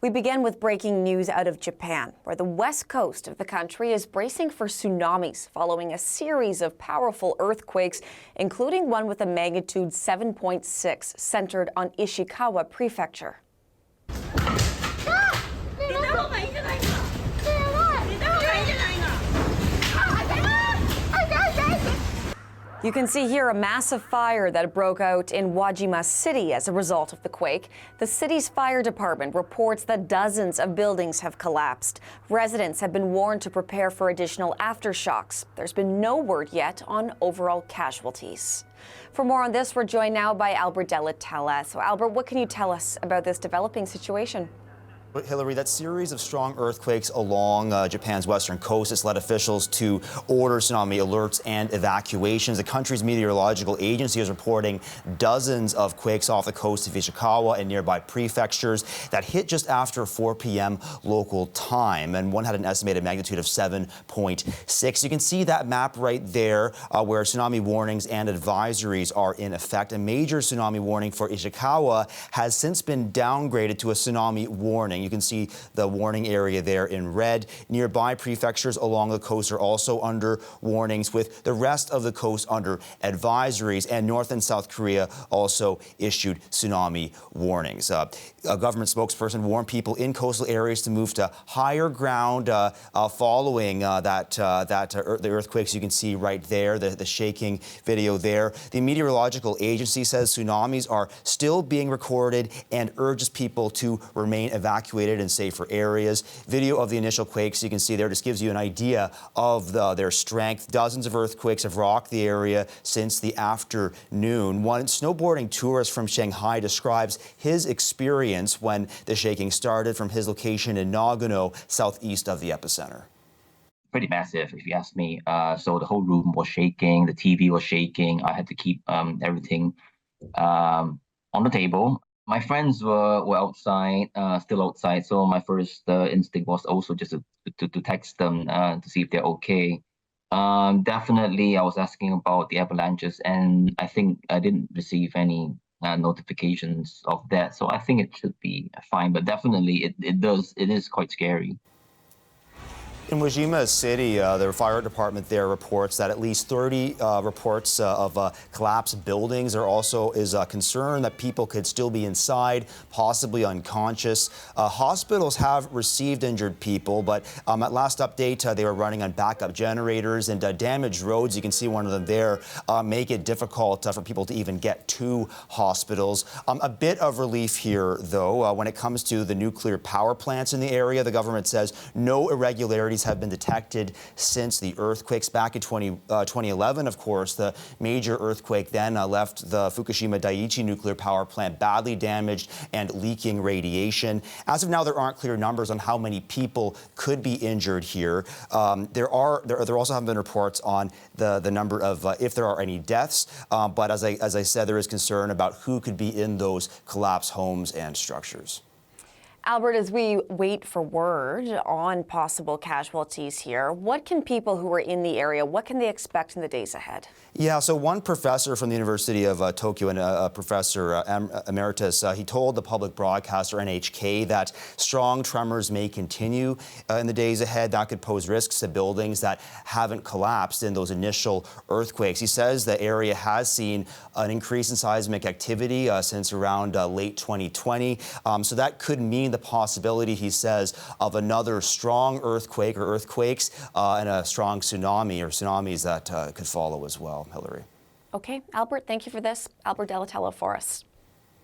We begin with breaking news out of Japan, where the west coast of the country is bracing for tsunamis following a series of powerful earthquakes, including one with a magnitude 7.6 centered on Ishikawa Prefecture. You can see here a massive fire that broke out in Wajima City as a result of the quake. The city's fire department reports that dozens of buildings have collapsed. Residents have been warned to prepare for additional aftershocks. There's been no word yet on overall casualties. For more on this, we're joined now by Albert Della Tella. So Albert, what can you tell us about this developing situation? Hillary, that series of strong earthquakes along Japan's western coast has led officials to order tsunami alerts and evacuations. The country's meteorological agency is reporting dozens of quakes off the coast of Ishikawa and nearby prefectures that hit just after 4 p.m. local time, and one had an estimated magnitude of 7.6. You can see that map right there where tsunami warnings and advisories are in effect. A major tsunami warning for Ishikawa has since been downgraded to a tsunami warning. You can see the warning area there in red. Nearby prefectures along the coast are also under warnings, with the rest of the coast under advisories, and North and South Korea also issued tsunami warnings. A government spokesperson warned people in coastal areas to move to higher ground following the earthquakes. You can see right there, the shaking video there. The meteorological agency says tsunamis are still being recorded and urges people to remain evacuated in safer areas. Video of the initial quakes you can see there just gives you an idea of their strength. Dozens of earthquakes have rocked the area since the afternoon. One snowboarding tourist from Shanghai describes his experience when the shaking started from his location in Nagano, southeast of the epicenter. Pretty massive, if you ask me. So the whole room was shaking, the TV was shaking. I had to keep everything on the table. My friends were outside, still outside. So my first instinct was also just to text them to see if they're okay. Definitely, I was asking about the avalanches, and I think I didn't receive any notifications of that. So I think it should be fine. But definitely, it is quite scary. In Wajima City, the fire department there reports that at least 30 reports of collapsed buildings. There also is a concern that people could still be inside, possibly unconscious. Hospitals have received injured people, but at last update, they were running on backup generators, and damaged roads, you can see one of them there, make it difficult for people to even get to hospitals. A bit of relief here, though, when it comes to the nuclear power plants in the area. The government says no irregularities have been detected since the earthquakes back in 2011. Of course, the major earthquake then left the Fukushima Daiichi nuclear power plant badly damaged and leaking radiation. As of now, there aren't clear numbers on how many people could be injured here. There also haven't been reports on the number of if there are any deaths. But as I said, there is concern about who could be in those collapsed homes and structures. Albert, as we wait for word on possible casualties here, what can people who are in the area, what can they expect in the days ahead? Yeah, so one professor from the University of Tokyo, and a professor emeritus, he told the public broadcaster NHK that strong tremors may continue in the days ahead. That could pose risks to buildings that haven't collapsed in those initial earthquakes. He says the area has seen an increase in seismic activity since around late 2020. So that could mean the possibility, he says, of another strong earthquake or earthquakes and a strong tsunami or tsunamis that could follow as well, Hillary. Okay, Albert, thank you for this. Albert Della Tella for us.